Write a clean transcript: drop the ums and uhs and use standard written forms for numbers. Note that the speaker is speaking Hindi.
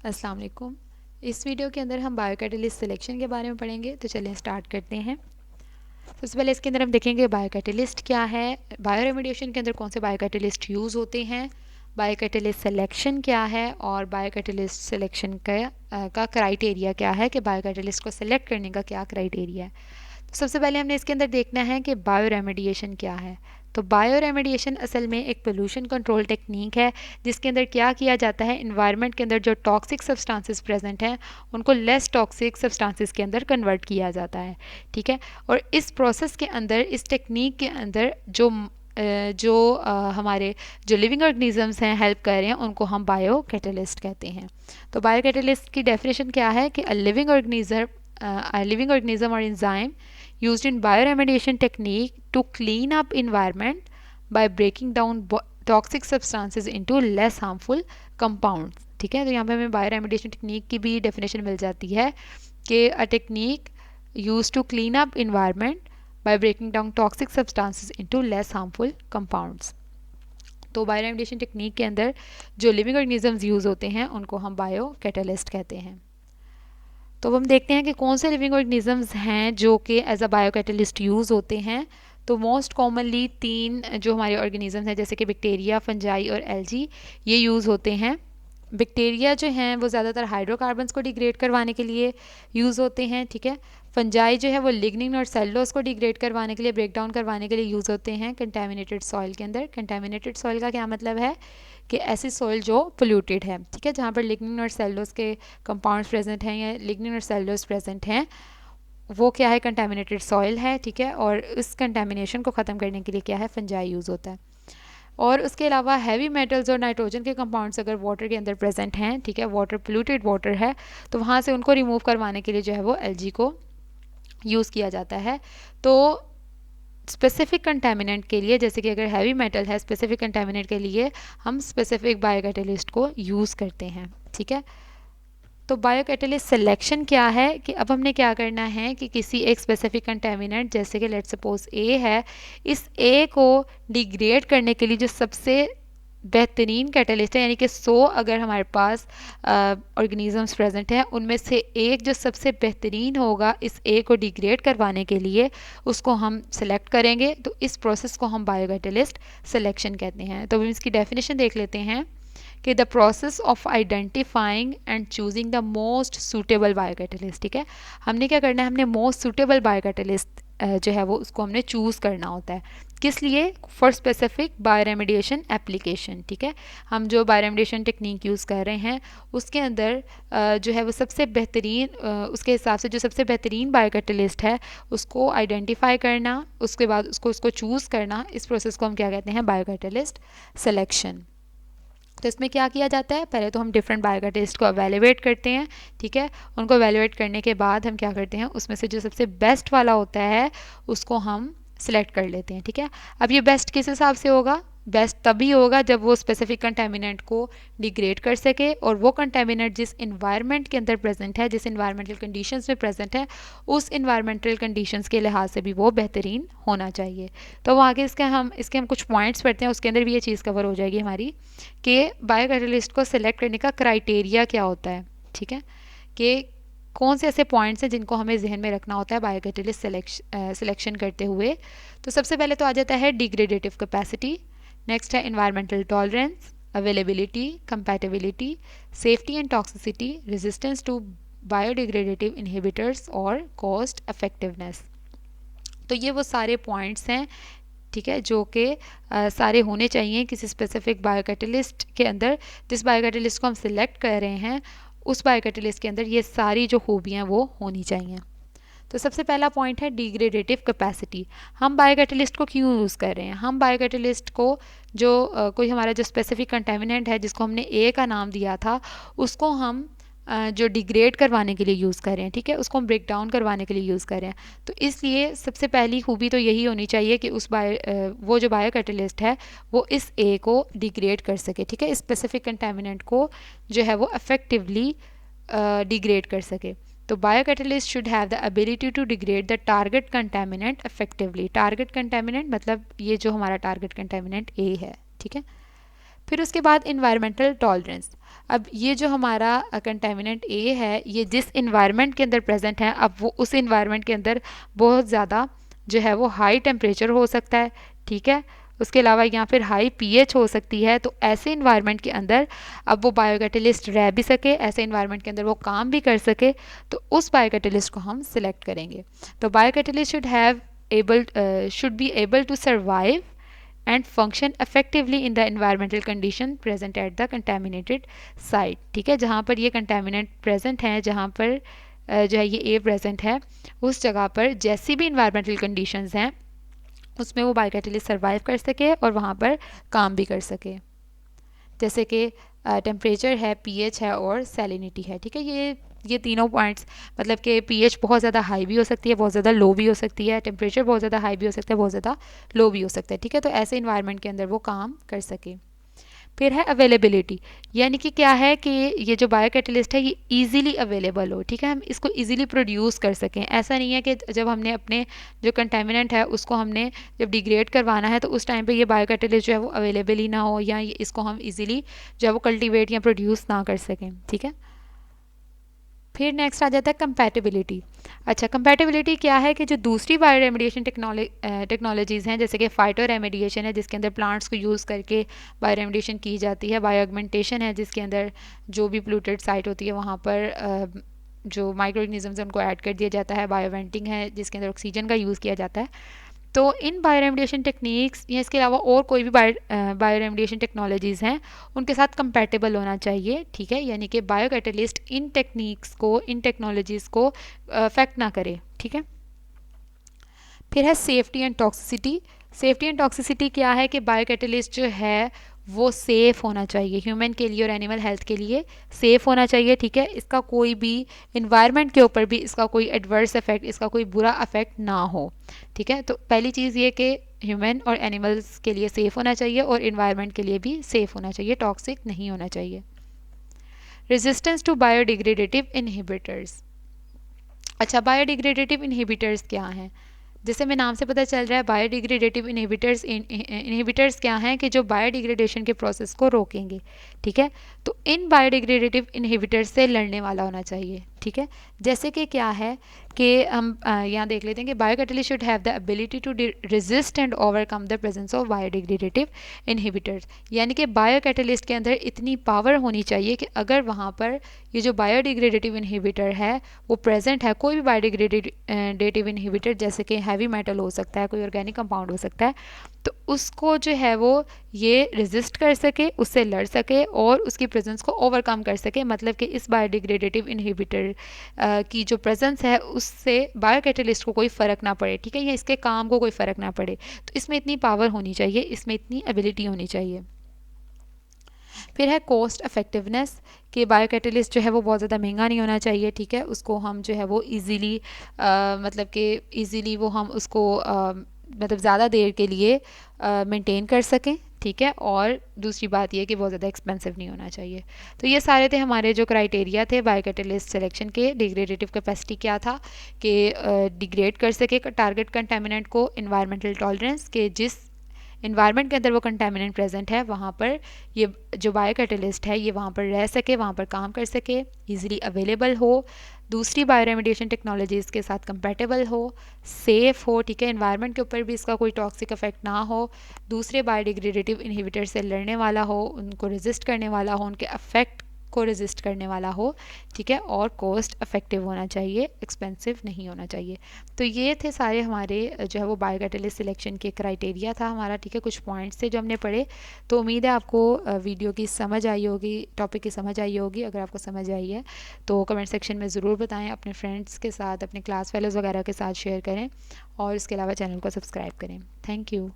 अस्सलाम वालेकुम। इस वीडियो के अंदर हम बायोकैटलिस्ट सिलेक्शन के बारे में पढ़ेंगे, तो चलिए स्टार्ट करते हैं। सबसे पहले इसके अंदर हम देखेंगे बायोकैटलिस्ट क्या है, बायो रेमेडिएशन के अंदर कौन से बायोकैटलिस्ट यूज़ होते हैं, बायोकैटलिस्ट सिलेक्शन क्या है और बायोकैटलिस्ट सिलेक्शन का क्राइटेरिया क्या है कि बायोकैटलिस्ट को सिलेक्ट करने का क्या क्राइटेरिया है। तो सबसे पहले हमने इसके अंदर देखना है कि बायो रेमेडिएशन क्या है। तो बायो रेमेडिएशन असल में एक पोल्यूशन कंट्रोल टेक्निक है जिसके अंदर क्या किया जाता है, इन्वायरमेंट के अंदर जो टॉक्सिक सब्सटेंसेस प्रेजेंट हैं उनको लेस टॉक्सिक सब्सटेंसेस के अंदर कन्वर्ट किया जाता है। ठीक है, और इस प्रोसेस के अंदर, इस टेक्निक के अंदर हमारे जो लिविंग ऑर्गेनिजम्स हैं हेल्प कर रहे हैं उनको हम बायो कैटलिस्ट कहते हैं। तो बायो कैटलिस्ट की डेफिनेशन क्या है कि a living organism or enzyme used in bioremediation technique to clean up environment by breaking down toxic substances into less harmful compounds। ठीक है, तो यहाँ पे हमें बायोरेमेडिएशन टेक्निक की भी डेफिनेशन मिल जाती है कि a technique use to clean up environment by breaking down toxic substances into less harmful compounds. तो बायोरेमेडिएशन टेक्निक के अंदर जो लिविंग ऑर्गेनिजम्स यूज़ होते हैं उनको हम बायो कैटलिस्ट कहते हैं। तो अब हम देखते हैं कि कौन से लिविंग ऑर्गेनिजम्स हैं जो कि एज अ बायोकैटलिस्ट यूज़ होते हैं। तो मोस्ट कॉमनली 3 जो हमारे ऑर्गेनिजम्स हैं जैसे कि बैक्टीरिया, फंजाई और एल्गी, ये यूज़ होते हैं। बैक्टीरिया जो हैं वो ज़्यादातर हाइड्रोकार्बन्स को डिग्रेड करवाने के लिए यूज़ होते हैं। ठीक है, फंजाई जो है वो लिग्निन और सेलुलोज को डिग्रेड करवाने के लिए, ब्रेक डाउन करवाने के लिए यूज़ होते हैं कंटेमिनेटेड सॉइल के अंदर। कंटेमिनेटेड सॉइल का क्या मतलब है कि ऐसी सॉइल जो पोल्यूटेड है, ठीक है, जहाँ पर लिग्निन और सेलुलोज के कंपाउंड्स प्रेजेंट हैं या लिग्निन और सेलुलोज प्रेजेंट हैं, वो क्या है, कंटेमिनेटेड सॉइल है। ठीक है, और इस कंटेमिनेशन को ख़त्म करने के लिए क्या है, फंजाई यूज़ होता है। और उसके अलावा हैवी मेटल्स और नाइट्रोजन के कंपाउंड्स अगर वाटर के अंदर प्रेजेंट हैं, ठीक है, वाटर पोल्यूटेड वाटर है, तो वहाँ से उनको रिमूव करवाने के लिए जो है वो एल्गी को यूज़ किया जाता है। तो स्पेसिफिक कंटेमिनेंट के लिए, जैसे कि अगर हैवी मेटल है, स्पेसिफिक कंटेमिनेंट के लिए हम स्पेसिफिक बायोकैटलिस्ट को यूज़ करते हैं। ठीक है, तो बायोकैटलिस्ट सिलेक्शन क्या है कि अब हमने क्या करना है कि किसी एक स्पेसिफिक कंटेमिनेंट, जैसे कि लेट्स सपोज ए है, इस ए को डिग्रेड करने के लिए जो सबसे बेहतरीन कैटलिस्ट है, यानी कि 100 अगर हमारे पास ऑर्गेनिजम्स प्रेजेंट हैं उनमें से एक जो सबसे बेहतरीन होगा इस ए को डिग्रेड करवाने के लिए, उसको हम सिलेक्ट करेंगे। तो इस प्रोसेस को हम बायोकैटलिस्ट सिलेक्शन कहते हैं। तो हम इसकी डेफिनेशन देख लेते हैं कि the process of identifying and choosing the most suitable biocatalyst. ठीक है, हमने क्या करना है, हमने मोस्ट सूटेबल बायोकैटलिस्ट जो है वो उसको हमने चूज़ करना होता है। किस लिए, फॉर स्पेसिफिक बायोरेमेडिएशन एप्लीकेशन। ठीक है, हम जो बायोरेमेडिएशन टेक्निक यूज़ कर रहे हैं उसके अंदर जो है वो सबसे बेहतरीन, उसके हिसाब से जो सबसे बेहतरीन बायोकैटलिस्ट है उसको आइडेंटिफाई करना, उसके बाद उसको चूज़ करना, इस प्रोसेस को हम क्या कहते हैं, बायोकैटलिस्ट सिलेक्शन। तो इसमें क्या किया जाता है, पहले तो हम डिफरेंट बायोकैटलिस्ट को एवेलुएट करते हैं। ठीक है, उनको एवेलुएट करने के बाद हम क्या करते हैं, उसमें से जो सबसे बेस्ट वाला होता है उसको हम सिलेक्ट कर लेते हैं। ठीक है, अब ये बेस्ट किस हिसाब से होगा, बेस्ट तभी होगा जब वो स्पेसिफिक कंटेमिनेंट को डिग्रेड कर सके और वो कंटेमिनेंट जिस इन्वायरमेंट के अंदर प्रेजेंट है, जिस इन्वायरमेंटल कंडीशंस में प्रेजेंट है, उस इन्वायरमेंटल कंडीशंस के लिहाज से भी वो बेहतरीन होना चाहिए। तो वो आगे इसके हम कुछ पॉइंट्स पढ़ते हैं, उसके अंदर भी ये चीज़ कवर हो जाएगी हमारी कि बायोकैटलिस्ट को सिलेक्ट करने का क्राइटेरिया क्या होता है। ठीक है, कि कौन से ऐसे पॉइंट्स हैं जिनको हमें जहन में रखना होता है बायोकैटलिस्ट सिलेक्शन करते हुए। तो सबसे पहले तो आ जाता है डिग्रेडेटिव कैपेसिटी, नेक्स्ट है environmental tolerance, availability, compatibility, safety and toxicity, resistance to biodegradative inhibitors और कॉस्ट इफेक्टिवनेस। तो ये वो सारे पॉइंट्स हैं, ठीक है, जो कि सारे होने चाहिए किसी स्पेसिफिक बायोकैटलिस्ट के अंदर। जिस बायोकैटलिस्ट को हम सिलेक्ट कर रहे हैं उस बायोकैटलिस्ट के अंदर ये सारी जो खूबियाँ वो होनी चाहिए। तो सबसे पहला पॉइंट है डिग्रेडेटिव कैपेसिटी। हम बायोकैटलिस्ट को क्यों यूज़ कर रहे हैं, हम बायोकैटलिस्ट को जो कोई हमारा जो स्पेसिफिक कंटेमिनेंट है जिसको हमने ए का नाम दिया था उसको हम जो डिग्रेड करवाने के लिए यूज़ कर रहे हैं, ठीक है, उसको हम ब्रेक डाउन करवाने के लिए यूज़ कर रहे हैं। तो इसलिए सबसे पहली खूबी तो यही होनी चाहिए कि वो जो बायोकैटलिस्ट है वो इस ए को डिग्रेड कर सके। ठीक है, स्पेसिफिक कंटेमिनेंट को जो है वो अफेक्टिवली डिग्रेड कर सके। तो biocatalyst should have the ability to degrade the target contaminant effectively. Target contaminant मतलब ये जो हमारा टारगेट कंटेमिनेंट ए है। ठीक है, फिर उसके बाद इन्वायरमेंटल टॉलरेंस। अब ये जो हमारा कंटेमिनेंट ए है, ये जिस इन्वायरमेंट के अंदर प्रेजेंट है, अब वो उस इन्वायरमेंट के अंदर बहुत ज़्यादा जो है वो हाई टेम्परेचर हो सकता है, ठीक है, उसके अलावा या फिर हाई पीएच हो सकती है। तो ऐसे इन्वायरमेंट के अंदर अब वो बायोकैटलिस्ट रह भी सके, ऐसे इन्वायरमेंट के अंदर वो काम भी कर सके, तो उस बायोकैटलिस्ट को हम सिलेक्ट करेंगे। तो biocatalyst should be able to survive and function effectively in the environmental condition present at the contaminated site, ठीक है, जहाँ पर ये कंटेमिनेंट प्रेजेंट है, जहाँ पर जो है ये ए प्रेजेंट है, उस जगह पर जैसी भी इन्वायरमेंटल कंडीशंस हैं उसमें वो बायोकैटलिस्ट सर्वाइव कर सके और वहाँ पर काम भी कर सके, जैसे कि टेम्परेचर है, पीएच है और सैलिनिटी है, ठीक है। ये तीनों पॉइंट्स, मतलब कि पीएच बहुत ज़्यादा हाई भी हो सकती है, बहुत ज़्यादा लो भी हो सकती है, टेम्परेचर बहुत ज़्यादा हाई भी हो सकता है, बहुत ज़्यादा लो भी हो सकता है, ठीक है। तो ऐसे इन्वायरमेंट के अंदर वो काम कर सके। फिर है अवेलेबिलिटी, यानी कि क्या है कि ये जो बायोकैटलिस्ट है ये इजीली अवेलेबल हो, ठीक है, हम इसको इजीली प्रोड्यूस कर सकें। ऐसा नहीं है कि जब हमने अपने जो कंटेमिनेंट है उसको हमने जब डिग्रेड करवाना है तो उस टाइम पे ये बायोकैटलिस्ट जो है वो अवेलेबल ही ना हो, या इसको हम इजीली जो है वो कल्टीवेट या प्रोड्यूस ना कर सकें, ठीक है। फिर नेक्स्ट आ जाता है कंपैटिबिलिटी। अच्छा, कंपैटिबिलिटी क्या है कि जो दूसरी बायो रेमेडिएशन टेक्नोलॉजीज़ हैं, जैसे कि फाइटो रेमेडिएशन है जिसके अंदर प्लांट्स को यूज़ करके बायो रेमेडिएशन की जाती है, बायो ऑगमेंटेशन है जिसके अंदर जो भी पोल्यूटेड साइट होती है वहाँ पर जो माइक्रो ऑर्गेनिजम्स हैं उनको ऐड कर दिया जाता है, बायो वेंटिंग है जिसके अंदर ऑक्सीजन का यूज़ किया जाता है। तो इन बायो रेमेडिएशन टेक्निक्स या इसके अलावा और कोई भी बायो रेमेडिएशन टेक्नोलॉजीज़ हैं उनके साथ कंपैटिबल होना चाहिए, ठीक है, यानी कि बायो कैटलिस्ट इन टेक्निक्स को, इन टेक्नोलॉजीज़ को अफेक्ट ना करे, ठीक है। फिर है safety and toxicity. Safety and toxicity क्या है कि बायो कैटलिस्ट जो है वो सेफ़ होना चाहिए, ह्यूमन के लिए और एनिमल हेल्थ के लिए सेफ़ होना चाहिए, ठीक है। इसका कोई भी इन्वायरमेंट के ऊपर भी इसका कोई एडवर्स इफेक्ट, इसका कोई बुरा इफेक्ट ना हो, ठीक है। तो पहली चीज़ ये कि ह्यूमन और एनिमल्स के लिए सेफ़ होना चाहिए और इन्वायरमेंट के लिए भी सेफ़ होना चाहिए, टॉक्सिक नहीं होना चाहिए। Resistance to biodegradative inhibitors. अच्छा, बायोडिग्रेडेटिव इनहिबिटर्स क्या हैं? जैसे मैं नाम से पता चल रहा है, बायोडिग्रेडेटिव इनहिबिटर्स क्या हैं कि जो बायोडिग्रेडेशन के प्रोसेस को रोकेंगे, ठीक है। तो इन बायोडिग्रेडेटिव इनहिबिटर्स से लड़ने वाला होना चाहिए, ठीक है। जैसे कि क्या है कि हम यहाँ देख लेते हैं कि biocatalyst should have the ability to resist and overcome the presence of biodegradative inhibitors, यानी कि बायोकैटलिस्ट के अंदर इतनी पावर होनी चाहिए कि अगर वहाँ पर ये जो बायोडिग्रेडेटिव इनहिबिटर है वो प्रेजेंट है, कोई भी बायोडिग्रेडेटिव इनहिबिटर जैसे कि हैवी मेटल हो सकता है, कोई ऑर्गेनिक कंपाउंड हो सकता है, तो उसको जो है वो ये रेजिस्ट कर सके, उससे लड़ सके और उसकी प्रेजेंस को ओवरकम कर सके। मतलब कि इस बायोडिग्रेडेटिव इनहिबिटर की जो प्रेजेंस है उससे बायोकैटलिस्ट को कोई फ़र्क ना पड़े, ठीक है, या इसके काम को कोई फ़र्क ना पड़े। तो इसमें इतनी पावर होनी चाहिए, इसमें इतनी एबिलिटी होनी चाहिए। फिर है कॉस्ट इफेक्टिवनेस, कि बायोकैटलिस्ट जो है वो बहुत ज़्यादा महंगा नहीं होना चाहिए, ठीक है, उसको हम जो है वो इजीली मतलब कि इजीली वो हम उसको मतलब ज़्यादा देर के लिए मेंटेन कर सकें, ठीक है। और दूसरी बात यह कि बहुत ज़्यादा एक्सपेंसिव नहीं होना चाहिए। तो ये सारे थे हमारे जो क्राइटेरिया थे बायोकैटलिस्ट सिलेक्शन के। डिग्रेडेटिव कैपेसिटी क्या था कि डिग्रेड कर सके टारगेट कंटेमिनेंट को, इन्वायरमेंटल टॉलरेंस के जिस इन्वायरमेंट के अंदर वो कंटेमिनेंट प्रेजेंट है वहाँ पर ये जो बायोकैटलिस्ट है ये वहाँ पर रह सके, वहाँ पर काम कर सके, इजीली अवेलेबल हो, दूसरी बायो रेमेडिएशन टेक्नोलॉजीज़ के साथ कंपेटेबल हो, सेफ़ हो, ठीक है, इन्वायरमेंट के ऊपर भी इसका कोई टॉक्सिक इफेक्ट ना हो, दूसरे बायोडिग्रेडेटिव इनहिबिटर से लड़ने वाला हो, उनको रेजिस्ट करने वाला हो, उनके अफेक्ट को रेजिस्ट करने वाला हो, ठीक है, और कॉस्ट इफेक्टिव होना चाहिए, एक्सपेंसिव नहीं होना चाहिए। तो ये थे सारे हमारे जो है वो बायोकैटलिस्ट सिलेक्शन के क्राइटेरिया था हमारा, ठीक है, कुछ पॉइंट्स थे जो हमने पढ़े। तो उम्मीद है आपको वीडियो की समझ आई होगी, टॉपिक की समझ आई होगी। अगर आपको समझ आई है तो कमेंट सेक्शन में ज़रूर बताएं, अपने फ्रेंड्स के साथ, अपने क्लास फेलोज़ वगैरह के साथ शेयर करें और इसके अलावा चैनल को सब्सक्राइब करें। Thank you.